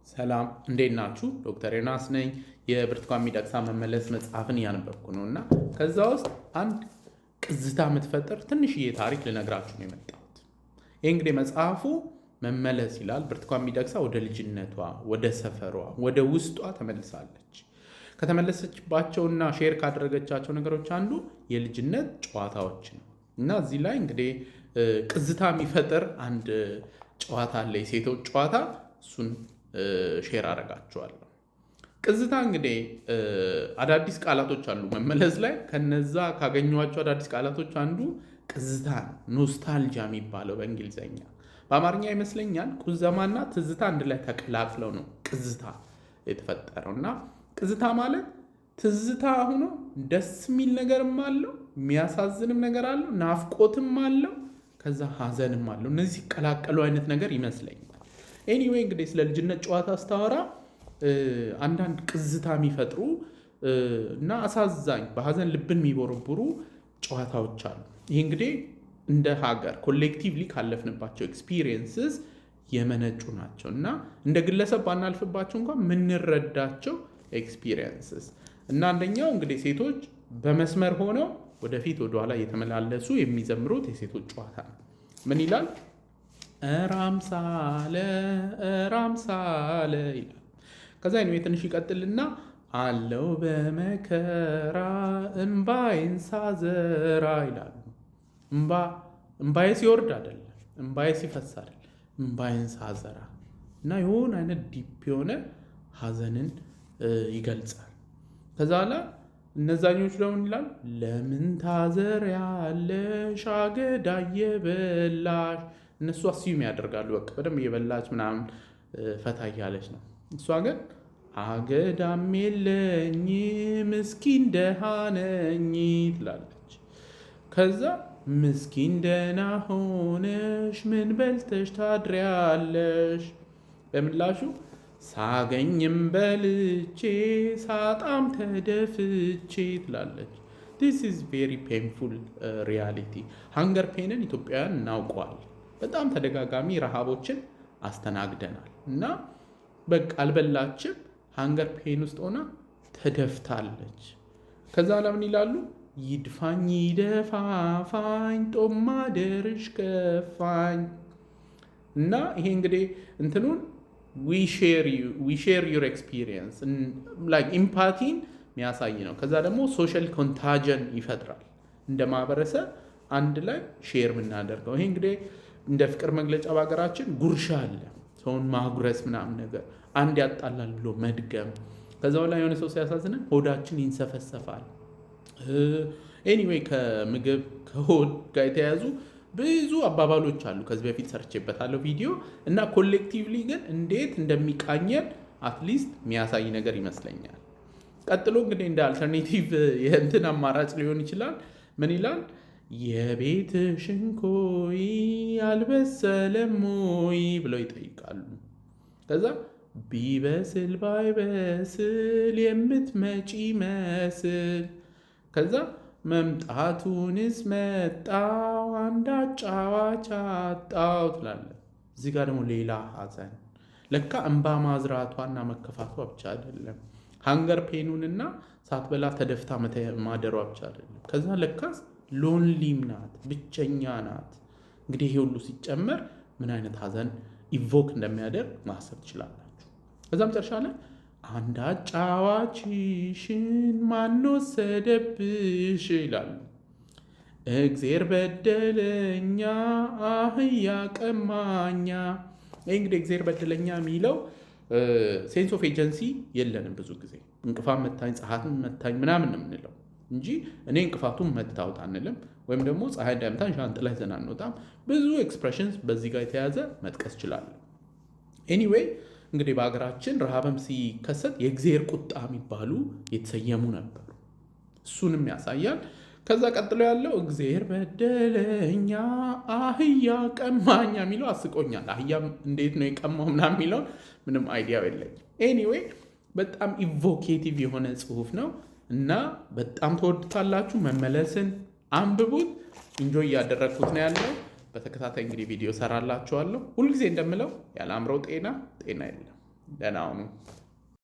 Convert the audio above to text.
ሰላም እንዴት ናችሁ? ዶክተር ዮናስ ነኝ። የብርቱካን ሚደቅሳ መመለስ መጽሐፍን እያነበብኩ ነው እና ከዛ ውስጥ አንድ ቅዝታ የምትፈጥር ትንሽዬ ታሪክ ልነግራችሁ ነው የመጣሁት። ይህ እንግዲህ መጽሐፉ መመለስ ይላል። ብርቱካን ሚደቅሳ ወደ ልጅነቷ፣ ወደ ሰፈሯ፣ ወደ ውስጧ ተመልሳለች። ከተመለሰችባቸውና ሼር ካደረገቻቸው ነገሮች አንዱ የልጅነት ጨዋታዎች ነው እና እዚህ ላይ እንግዲህ ቅዝታ የሚፈጥር አንድ ጨዋታ አለ፣ የሴቶች ጨዋታ። እሱን ሼር አደርጋችኋለሁ። ቅዝታ እንግዲህ አዳዲስ ቃላቶች አሉ መመለስ ላይ። ከነዛ ካገኟቸው አዳዲስ ቃላቶች አንዱ ቅዝታ ነው። ኖስታልጃ የሚባለው በእንግሊዝኛ። በአማርኛ ይመስለኛል ቁዘማና ትዝታ አንድ ላይ ተቀላቅለው ነው ቅዝታ የተፈጠረው እና ቅዝታ ማለት ትዝታ ሆኖ ደስ የሚል ነገርም አለው፣ የሚያሳዝንም ነገር አለው፣ ናፍቆትም አለው፣ ከዛ ሀዘንም አለው። እነዚህ ሲቀላቀሉ አይነት ነገር ይመስለኛል። ኤኒዌይ እንግዲህ ስለ ልጅነት ጨዋታ ስታወራ አንዳንድ ቅዝታ የሚፈጥሩ እና አሳዛኝ በሀዘን ልብን የሚቦረቡሩ ጨዋታዎች አሉ። ይህ እንግዲህ እንደ ሀገር ኮሌክቲቭሊ ካለፍንባቸው ኤክስፒሪየንስስ የመነጩ ናቸው እና እንደ ግለሰብ ባናልፍባቸው እንኳን የምንረዳቸው ኤክስፒሪየንስስ እና አንደኛው እንግዲህ ሴቶች በመስመር ሆነው ወደፊት ወደኋላ እየተመላለሱ የሚዘምሩት የሴቶች ጨዋታ ነው። ምን ይላል? ራምሳለ ራምሳለ ይላል። ከዛ ትንሽ ይቀጥልና አለው በመከራ እምባይን ሳዘራ ይላሉ። እምባዬ ሲወርድ አይደለም፣ እምባዬ ሲፈስ አይደለም፣ እምባይን ሳዘራ እና የሆነ አይነት ዲፕ የሆነ ሀዘንን ይገልጻል። ከዛ ላ እነዛኞቹ ደግሞ ይላል ለምን ታዘር ያለሽ አገዳ እየበላሽ። እነሱ አስዩም ያደርጋሉ፣ በቃ በደንብ እየበላች ምናምን ፈታ እያለች ነው። እሷ ግን አገዳም የለኝ ምስኪን ደሃ ነኝ ትላለች። ከዛ ምስኪን ደህና ሆነሽ ምን በልተሽ ታድሪያለሽ? በምላሹ ሳገኝም በልቼ ሳጣም ተደፍቼ ትላለች። ዲስ ኢዝ ቬሪ ፔንፉል ሪያሊቲ። ሃንገር ፔንን ኢትዮጵያውያን እናውቀዋል። በጣም ተደጋጋሚ ረሃቦችን አስተናግደናል እና በቃ አልበላችም፣ ሃንገር ፔን ውስጥ ሆና ተደፍታለች። ከዛ ለምን ይላሉ? ይድፋኝ ይደፋፋኝ ጦማደርሽ ከፋኝ። እና ይሄ እንግዲህ እንትኑን we share your experience like ኢምፓቲን የሚያሳይ ነው። ከዛ ደግሞ ሶሻል ኮንታጀን ይፈጥራል። እንደ ማህበረሰብ አንድ ላይ ሼር የምናደርገው ይሄ እንግዲህ እንደ ፍቅር መግለጫ በሀገራችን ጉርሻ አለ። ሰውን ማጉረስ ምናምን ነገር አንድ ያጣላል ብሎ መድገም። ከዛ በላይ የሆነ ሰው ሲያሳዝነን ሆዳችን ይንሰፈሰፋል። ኤኒዌይ ከምግብ ከሆድ ጋር የተያያዙ ብዙ አባባሎች አሉ። ከዚህ በፊት ሰርቼበታለሁ ቪዲዮ እና ኮሌክቲቭሊ ግን እንዴት እንደሚቃኘን አትሊስት የሚያሳይ ነገር ይመስለኛል። ቀጥሎ እንግዲህ እንደ አልተርኔቲቭ የእንትን አማራጭ ሊሆን ይችላል። ምን ይላል? የቤትሽን ኮይ አልበሰለም ወይ ብለው ይጠይቃሉ። ከዛ ቢበስል ባይበስል የምትመጪ መስል። ከዛ መምጣቱንስ መጣው አንድ አጫዋች አጣው ትላለች። እዚህ ጋር ደግሞ ሌላ ሀዘን። ለካ እንባ ማዝራቷና መከፋቷ ብቻ አይደለም፣ ሃንገር ፔኑንና ሳትበላ ተደፍታ ማደሯ ብቻ አይደለም። ከዛ ለካስ ሎንሊም ናት፣ ብቸኛ ናት። እንግዲህ ይሄ ሁሉ ሲጨመር ምን አይነት ሀዘን ኢቮክ እንደሚያደርግ ማሰብ ትችላላችሁ። ከዛ መጨረሻ ላይ አንድ አጫዋችሽን ማን ወሰደብሽ ይላሉ። እግዜር በደለኛ አህያ ቀማኛ። ይህ እንግዲህ እግዜር በደለኛ የሚለው ሴንስ ኦፍ ኤጀንሲ የለንም። ብዙ ጊዜ እንቅፋት መታኝ፣ ፀሐይን መታኝ ምናምን ነው የምንለው እንጂ እኔ እንቅፋቱን መታወት አንልም። ወይም ደግሞ ፀሐይ እንዳይመታኝ ዣንጥላ ይዘን አንወጣም። ብዙ ኤክስፕሬሽንስ በዚህ ጋር የተያዘ መጥቀስ እችላለሁ። ኤኒዌይ እንግዲህ በሀገራችን ረሃብም ሲከሰት የእግዚአብሔር ቁጣ የሚባሉ የተሰየሙ ነበሩ። እሱንም ያሳያል። ከዛ ቀጥሎ ያለው እግዚአብሔር በደለኛ አህያ ቀማኛ የሚለው አስቆኛል። አህያም እንዴት ነው የቀማው ምናምን የሚለው ምንም አይዲያው የለኝም። ኤኒዌይ በጣም ኢቮኬቲቭ የሆነ ጽሁፍ ነው እና በጣም ተወዱታላችሁ። መመለስን አንብቡት። ኢንጆይ እያደረግኩት ነው ያለው። በተከታታይ እንግዲህ ቪዲዮ ሰራላችኋለሁ። ሁልጊዜ እንደምለው ያለ አእምሮ ጤና የለም። ደህና ሁኑ።